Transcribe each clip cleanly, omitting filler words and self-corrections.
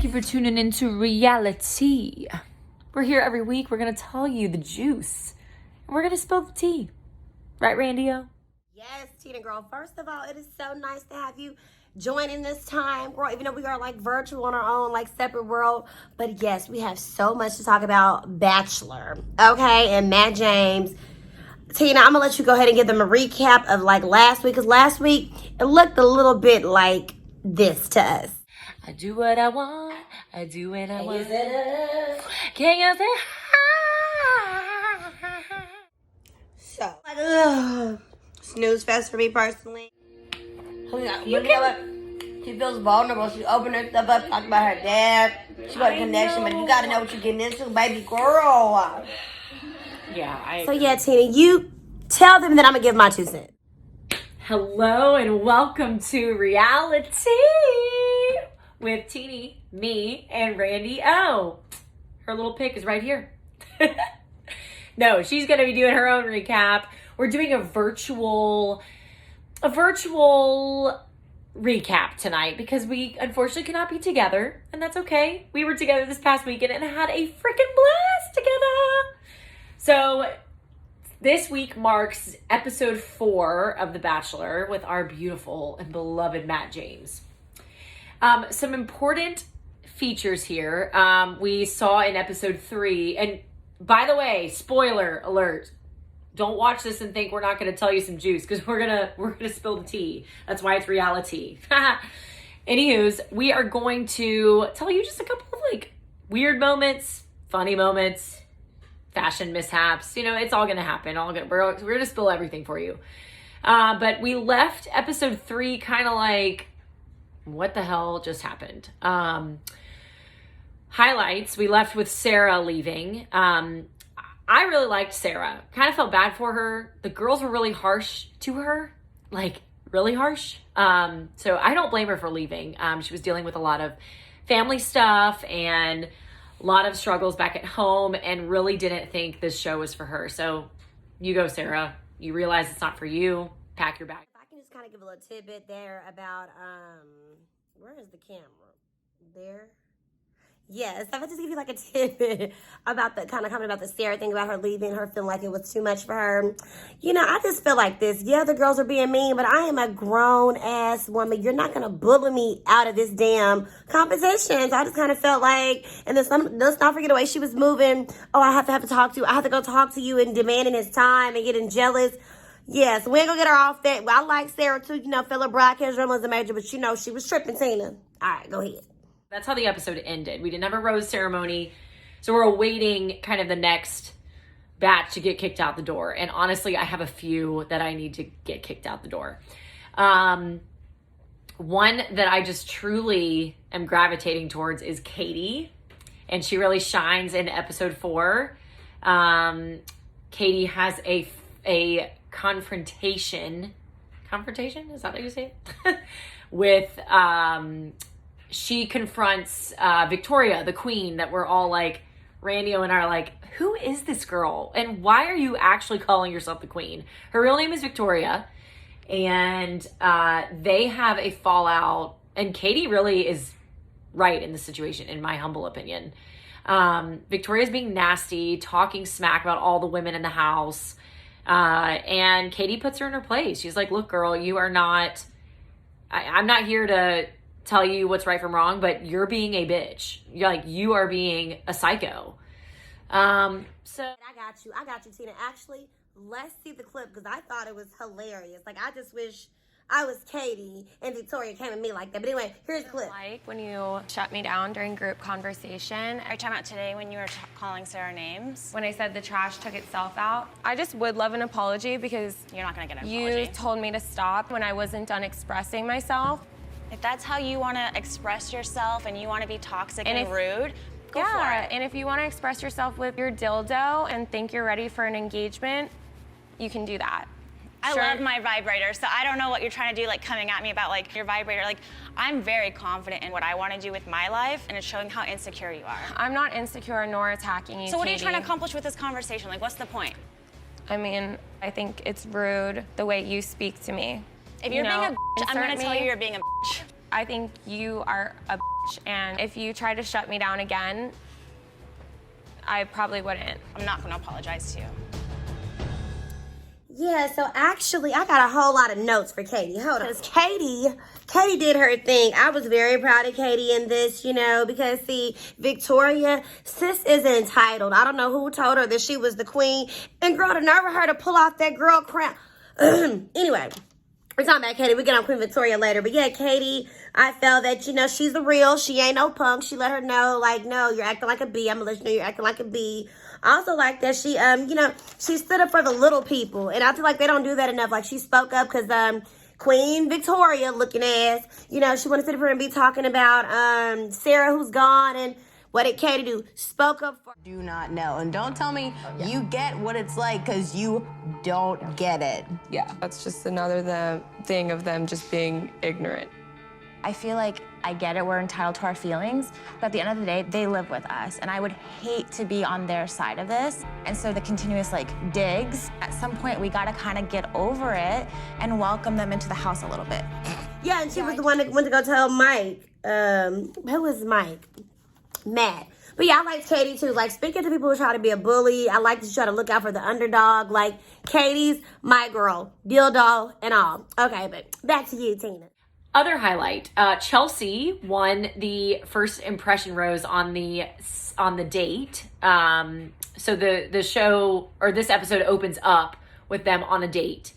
Thank you for tuning into RealiTEA. We're here every week. We're going to tell you the juice. And we're going to spill the tea. Right, Randi O? Yes, Tina girl. First of all, it is so nice to have you join in this time, girl, even though we are like virtual on our own, like separate world. But yes, we have so much to talk about Bachelor, okay, and Matt James. Tina, I'm gonna let you go ahead and give them a recap of like last week, because last week it looked a little bit like this to us. I do what I want. I do what I want. Can you say so? Snooze fest for me personally. You know, she feels vulnerable. She opened her stuff up, talked about her dad. She got a connection, but you gotta know what you're getting into, baby girl. Yeah, So yeah, Tina, you tell them that I'm gonna give my 2 cents. Hello and welcome to RealiTEA with Teeny, me, and Randi O. Her little pic is right here. No, she's gonna be doing her own recap. We're doing a virtual recap tonight because we unfortunately cannot be together, and that's okay. We were together this past weekend and had a freaking blast together. So this week marks episode 4 of The Bachelor with our beautiful and beloved Matt James. Some important features here we saw in episode 3, and by the way, spoiler alert. Don't watch this and think we're not going to tell you some juice, because we're gonna spill the tea. That's why it's RealiTEA. Anywho's, we are going to tell you just a couple of like weird moments, funny moments, fashion mishaps. You know, it's all going to happen. We're going to spill everything for you. But we left episode 3 kind of like, what the hell just happened? Highlights. We left with Sarah leaving. I really liked Sarah. Kind of felt bad for her. The girls were really harsh to her, like really harsh. So I don't blame her for leaving. She was dealing with a lot of family stuff and a lot of struggles back at home, and really didn't think this show was for her. So you go, Sarah. You realize it's not for you. Pack your bag. If I can just kind of give a little tidbit there about, where is the camera? There? Yes, if I just give you like a tidbit about the kind of comment about the Sarah thing, about her leaving, her feeling like it was too much for her. You know, I just feel like this. Yeah, the girls are being mean, but I am a grown-ass woman. You're not going to bully me out of this damn competition. So I just kind of felt like, and then let's not forget the way she was moving. Oh, I have to talk to you. I have to go talk to you, and demanding his time and getting jealous. Yes, we ain't going to get her off that. I like Sarah too, you know, fellow broadcast was a major, but you know, she was tripping, Tina. All right, go ahead. That's how the episode ended. We didn't have a rose ceremony. So we're awaiting kind of the next batch to get kicked out the door. And honestly, I have a few that I need to get kicked out the door. One that I just truly am gravitating towards is Katie. And she really shines in episode 4. Katie has a confrontation. Confrontation? Is that how you say it? With... she confronts Victoria, the queen, that we're all like, Randi O and I are like, who is this girl? And why are you actually calling yourself the queen? Her real name is Victoria. And they have a fallout. And Katie really is right in the situation, in my humble opinion. Victoria's being nasty, talking smack about all the women in the house. And Katie puts her in her place. She's like, look, girl, you are not... I'm not here to... tell you what's right from wrong, but you're being a bitch. You are being a psycho. So I got you, Tina. Actually, let's see the clip, because I thought it was hilarious. Like, I just wish I was Katie and Victoria came at me like that. But anyway, here's the clip. Like when you shut me down during group conversation. Are you talking about today when you were calling Sarah names? When I said the trash took itself out? I just would love an apology, because you're not gonna get an apology. You told me to stop when I wasn't done expressing myself. If that's how you want to express yourself and you want to be toxic and rude, go for it. And if you want to express yourself with your dildo and think you're ready for an engagement, you can do that. I love my vibrator, so I don't know what you're trying to do, like coming at me about like your vibrator. Like, I'm very confident in what I want to do with my life, and it's showing how insecure you are. I'm not insecure nor attacking you, So what Katie. are you trying to accomplish with this conversation? Like, what's the point? I mean, I think it's rude the way you speak to me. If you're being a bitch, I'm going to tell you you're being a bitch. I think you are a bitch, and if you try to shut me down again, I probably wouldn't. I'm not going to apologize to you. Yeah, so actually, I got a whole lot of notes for Katie. Hold on. Because Katie did her thing. I was very proud of Katie in this, you know, because, see, Victoria, sis is entitled. I don't know who told her that she was the queen. And, girl, the nerve of her to pull off that girl crown. Anyway, we're talking about Katie. We get on Queen Victoria later. But, yeah, Katie, I felt that, you know, she's the real. She ain't no punk. She let her know, like, no, you're acting like a B. I'm going to let you know you're acting like a B. I also like that she, you know, she stood up for the little people. And I feel like they don't do that enough. Like, she spoke up because Queen Victoria looking ass, you know, she wanted to sit up here and be talking about Sarah who's gone. And what did Katie do? Spoke up for... Do not know. And don't tell me you get what it's like, because you don't get it. Yeah. That's just another thing of them just being ignorant. I feel like I get it, we're entitled to our feelings, but at the end of the day, they live with us, and I would hate to be on their side of this. And so the continuous, like, digs, at some point, we gotta kind of get over it and welcome them into the house a little bit. Yeah, and she was the one that went to go tell Mike. Who was Mike? Matt. But yeah, I like Katie too. Like, speaking to people who try to be a bully, I like to try to look out for the underdog. Like, Katie's my girl, dildo and all. Okay, but back to you, Tina. Other highlight, Chelsea won the first impression rose on the date. So the show, or this episode, opens up with them on a date,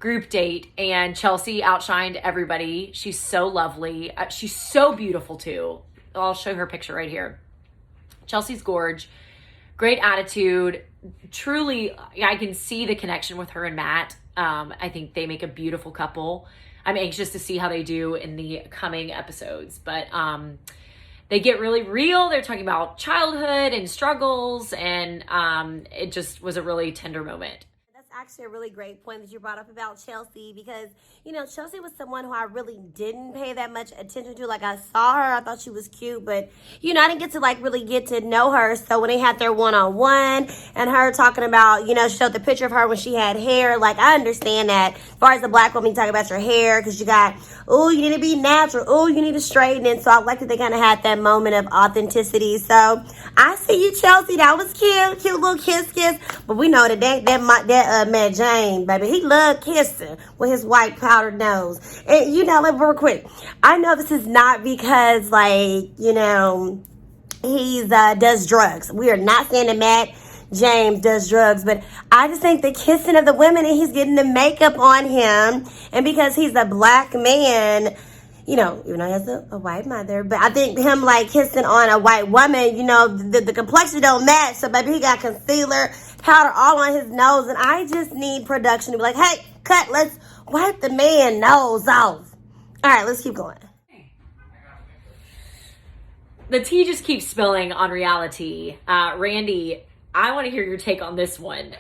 group date, and Chelsea outshined everybody. She's so lovely. She's so beautiful too. I'll show her picture right here. Chelsea's gorge, great attitude. Truly, I can see the connection with her and Matt. I think they make a beautiful couple. I'm anxious to see how they do in the coming episodes, but they get really real. They're talking about childhood and struggles, and it just was a really tender moment. That's actually a really great point that you brought up about Chelsea, because, you know, Chelsea was someone who I really didn't pay that much attention to. Like, I saw her, I thought she was cute, but, you know, I didn't get to, like, really get to know her. So when they had their one-on-one and her talking about, you know, she showed the picture of her when she had hair, like, I understand that. As far as a black woman, you talk about your hair, because you got, oh, you need to be natural, oh, you need to straighten it. So I like that they kind of had that moment of authenticity. So I see you, Chelsea. That was cute. Cute little kiss. But we know that Matt James, baby, he loved kissing with his white powdered nose. And, you know, real quick, I know this is not because, like, you know, he's does drugs. We are not saying that Matt James does drugs, but I just think the kissing of the women, and he's getting the makeup on him, and because he's a black man, you know, even though he has a white mother, but I think him, like, kissing on a white woman, you know, the complexion don't match, so maybe he got concealer, powder all on his nose, and I just need production to be like, hey, cut, let's wipe the man nose off. All right, let's keep going. The tea just keeps spilling on reality. Randi, I want to hear your take on this one.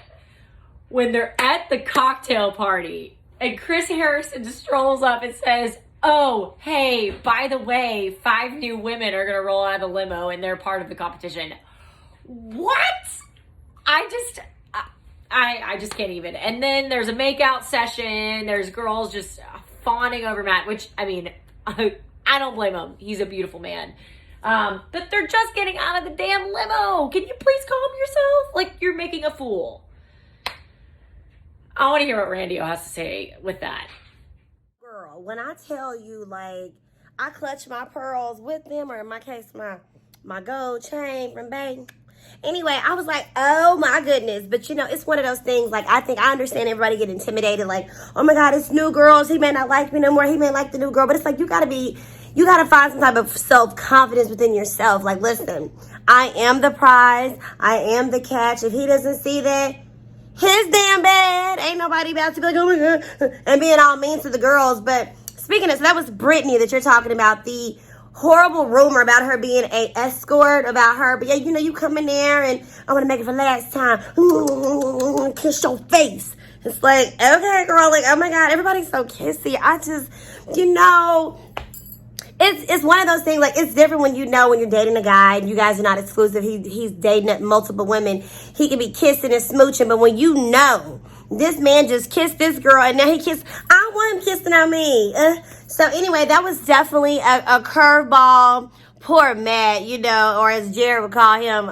When they're at the cocktail party and Chris Harrison just strolls up and says, oh, hey, by the way, 5 new women are going to roll out of the limo and they're part of the competition. What? I just can't even. And then there's a makeout session. There's girls just fawning over Matt, which, I mean, I don't blame him. He's a beautiful man. But they're just getting out of the damn limo. Can you please calm yourself? Like, you're making a fool. I want to hear what Randi O has to say with that. Girl, when I tell you, like, I clutch my pearls with them, or in my case, my gold chain from Bay. Anyway, I was like, oh my goodness. But, you know, it's one of those things, like, I think I understand everybody get intimidated, like, oh my God, it's new girls. He may not like me no more. He may like the new girl. But it's like, you gotta find some type of self-confidence within yourself. Like, listen, I am the prize. I am the catch. If he doesn't see that, his damn bad. Ain't nobody about to be like, oh my God, and being all mean to the girls. But speaking of, so that was Brittany that you're talking about, the horrible rumor about her being a escort, about her. But yeah, you know, you come in there and I want to make it for last time. Kiss your face. It's like, okay, girl, like, oh my God, everybody's so kissy. I just, you know, it's one of those things, like, it's different when you know when you're dating a guy and you guys are not exclusive. He's dating multiple women. He can be kissing and smooching, but when you know this man just kissed this girl and now he kissed, I don't want him kissing on me. So anyway, that was definitely a curveball. Poor Matt, you know, or as Jared would call him,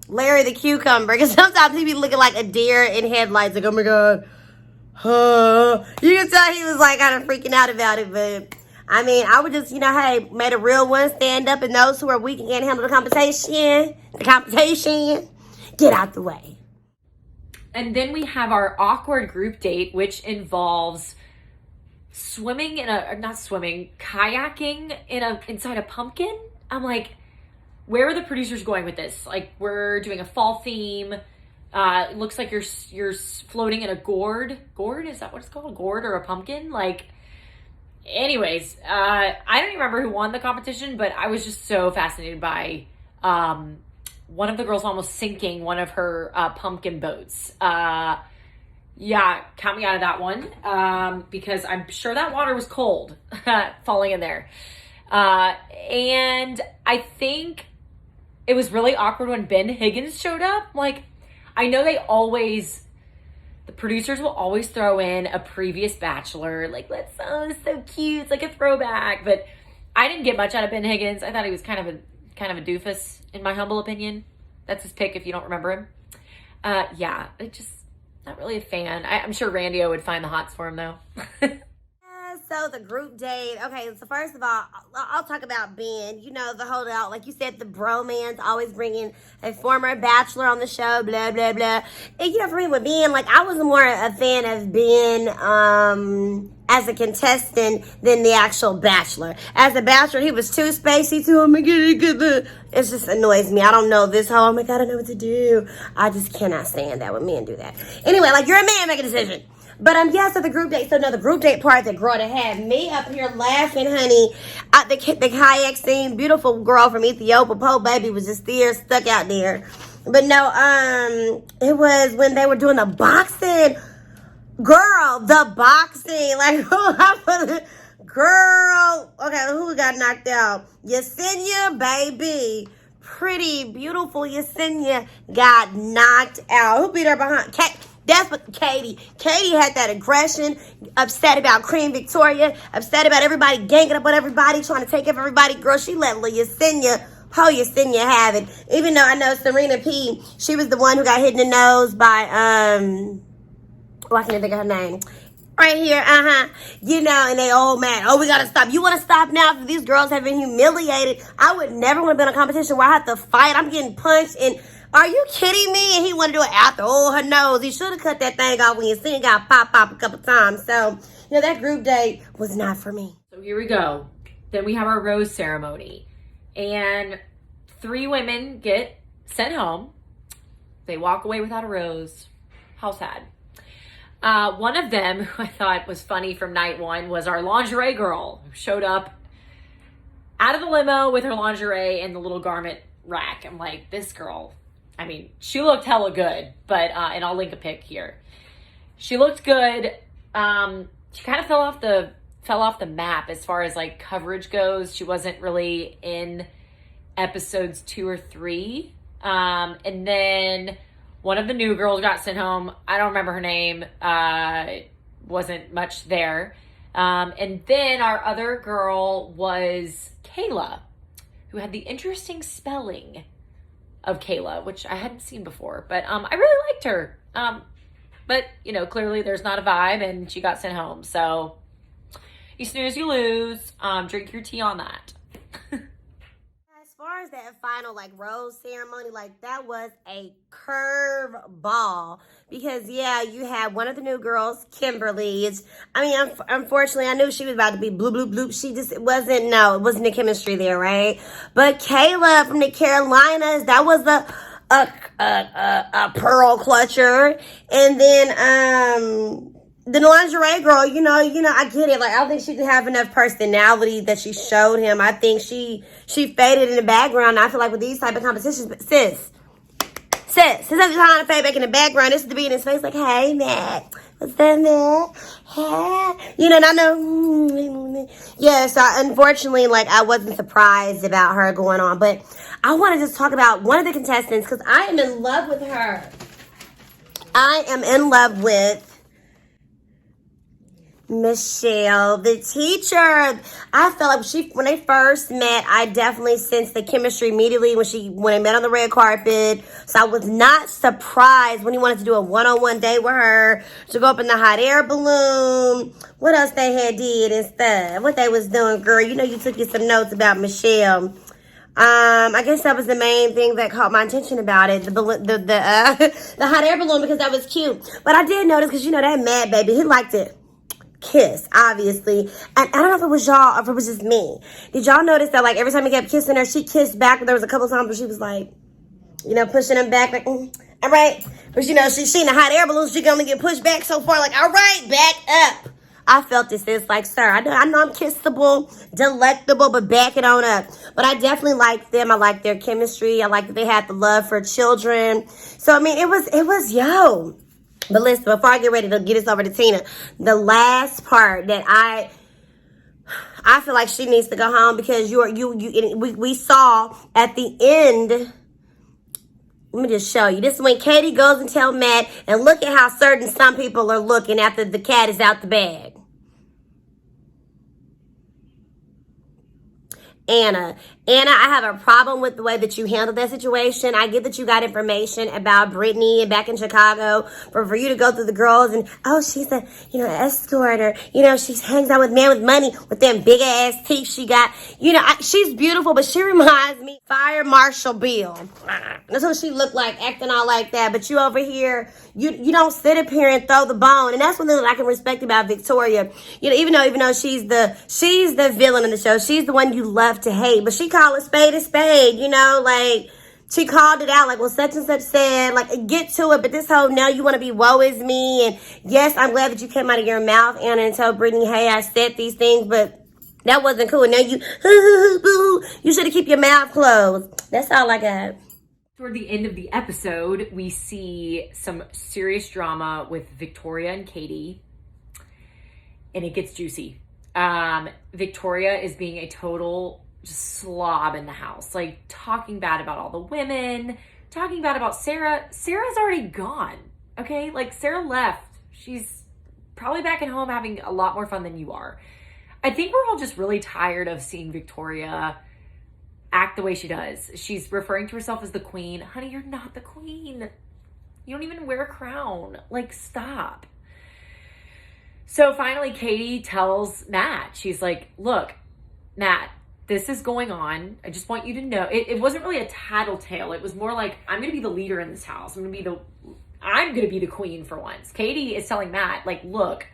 Larry the Cucumber. Because sometimes he be looking like a deer in headlights. Like, oh my God. You can tell he was like kind of freaking out about it. But, I mean, I would just, you know, hey, made a real one stand up. And those who are weak and can't handle the competition, get out the way. And then we have our awkward group date, which involves kayaking inside a pumpkin. I'm like, where are the producers going with this? Like, we're doing a fall theme. It looks like you're floating in a gourd. Gourd, is that what it's called? A gourd or a pumpkin? Like, anyways, I don't even remember who won the competition, but I was just so fascinated by one of the girls almost sinking one of her pumpkin boats. Yeah, count me out of that one, because I'm sure that water was cold falling in there. And I think it was really awkward when Ben Higgins showed up. Like, I know the producers will always throw in a previous Bachelor. Like, let's, oh, it's so cute. It's like a throwback. But I didn't get much out of Ben Higgins. I thought he was kind of a doofus, in my humble opinion. That's his pick if you don't remember him. Yeah, it just, not really a fan. I'm sure Randi O would find the hots for him, though. So the group date. Okay, so first of all, I'll talk about Ben. You know, the holdout. Like you said, the bromance, always bringing a former Bachelor on the show, blah, blah, blah. And, you know, for me with Ben, like, I was more a fan of Ben as a contestant than the actual Bachelor. As a Bachelor, he was too spacey, too, oh my God, it just annoys me. I don't know this whole, oh my God, I don't know what to do. I just cannot stand that when men do that. Anyway, like, you're a man, make a decision. But yeah, so the group date. So no, the group date part that girl that had me up here laughing, honey. The kayak scene, beautiful girl from Ethiopia, poor baby was just there, stuck out there. But no, it was when they were doing the boxing. Girl, the boxing. Like, girl. Okay, who got knocked out? Yesenia, baby. Pretty, beautiful Yesenia got knocked out. Who beat her behind? That's what Katie had that aggression, upset about Queen Victoria, upset about everybody ganging up on everybody, trying to take care of everybody. Girl, she let Yesenia have it. Even though I know Serena P, she was the one who got hit in the nose by, I can't think of her name. Right here, you know, and they all mad. Oh, we gotta stop. You wanna stop now? These girls have been humiliated. I would never want to be in a competition where I have to fight. I'm getting punched and are you kidding me? And he wanted to do it after. Oh, her nose. He should have cut that thing off when you see it got pop a couple times. So, you know, that group date was not for me. So here we go. Then we have our rose ceremony. And 3 women get sent home. They walk away without a rose. How sad. One of them, who I thought was funny from night 1, was our lingerie girl, who showed up out of the limo with her lingerie in the little garment rack. I'm like, this girl, I mean, she looked hella good, but, and I'll link a pic here. She looked good. She kind of fell off the map as far as like coverage goes. She wasn't really in episodes 2 or 3. And then one of the new girls got sent home. I don't remember her name. Wasn't much there. And then our other girl was Kayla, who had the interesting spelling of Kayla, which I hadn't seen before, but I really liked her. But, you know, clearly there's not a vibe and she got sent home. So you snooze, you lose. Drink your tea on that. As far as that final, like, rose ceremony, like, that was a curve ball. Because, yeah, you had one of the new girls, Kimberly. Unfortunately, I knew she was about to be bloop, bloop, bloop. It wasn't the chemistry there, right? But Kayla from the Carolinas, that was a pearl clutcher. And then, the lingerie girl, you know, I get it. Like, I don't think she could have enough personality that she showed him. I think she faded in the background. I feel like with these type of competitions, but sis, instead of trying to fade back in the background, this is to be in his face like, hey, Matt, what's that, Matt? Hey. You know, and I know, yeah, so unfortunately, like, I wasn't surprised about her going on. But I want to just talk about one of the contestants because I am in love with her. I am in love with Michelle, the teacher. I felt like when they first met, I definitely sensed the chemistry immediately when they met on the red carpet. So I was not surprised when he wanted to do a one-on-one date with her, to go up in the hot air balloon. What else they had did and stuff. What they was doing, girl. You know you took you some notes about Michelle. I guess that was the main thing that caught my attention about it, the hot air balloon, because that was cute. But I did notice, because you know that mad baby, he liked it. Kiss, obviously. And I don't know if it was y'all or if it was just me. Did y'all notice that, like, every time he kept kissing her, she kissed back? But there was a couple times where she was like, you know, pushing him back, like, all right. But, you know, she's seen a hot air balloon, she can only get pushed back so far, like, all right, back up. I felt this. It's like, sir, I know I'm kissable, delectable, but back it on up. But I definitely like them. I like their chemistry. I like that they had the love for children. So, I mean, it was yo. But listen, before I get ready to get this over to Tina, the last part that I feel like she needs to go home, because we saw at the end. Let me just show you. This is when Katie goes and tells Matt, and look at how certain some people are looking after the cat is out the bag. Anna, I have a problem with the way that you handled that situation. I get that you got information about Brittany and back in Chicago, for you to go through the girls and, oh, she's a, escort, or, she hangs out with men with money with them big ass teeth she got. She's beautiful, but she reminds me Fire Marshal Bill. That's what she looked like, acting all like that. But you over here, you don't sit up here and throw the bone. And that's one thing that I can respect about Victoria. Even though she's the villain in the show, she's the one you love to hate, but she called a spade, like she called it out, like, well, such and such said, like, get to it. But this whole, now you want to be woe is me, and yes, I'm glad that you came out of your mouth, Anna, and told Brittany, hey, I said these things, but that wasn't cool. Now you should have kept your mouth closed. That's all I got. Toward the end of the episode, we see some serious drama with Victoria and Katie, and it gets juicy. Victoria is being a total slob in the house, like talking bad about all the women, talking bad about Sarah. Sarah's already gone, okay? Like, Sarah left. She's probably back at home having a lot more fun than you are. I think we're all just really tired of seeing Victoria act the way she does. She's referring to herself as the queen. Honey, you're not the queen. You don't even wear a crown. Like, stop. So finally, Katie tells Matt, she's like, look, Matt, this is going on. I just want you to know. It wasn't really a tattletale. It was more like, I'm going to be the leader in this house. I'm going to be the queen for once. Katie is telling Matt, like, look,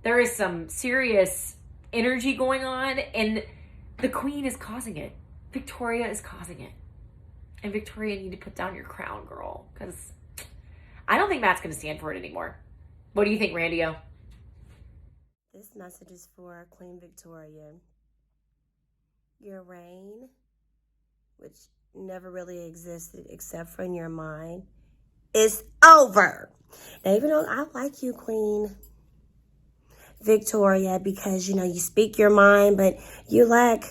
there is some serious energy going on, and the queen is causing it. Victoria is causing it. And Victoria, you need to put down your crown, girl, because I don't think Matt's going to stand for it anymore. What do you think, Randi O? This message is for Queen Victoria. Your reign, which never really existed except for in your mind, is over. Now, even though I like you, Queen Victoria, because, you speak your mind, but you lack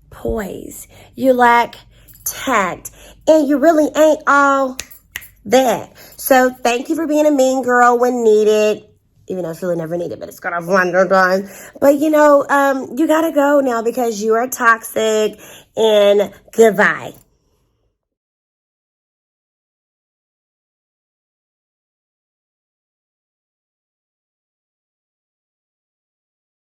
poise. You lack tact. And you really ain't all that. So thank you for being a mean girl when needed. Even though I feel it never needed, but it's got a wonder done. But, you gotta go now because you are toxic, and goodbye.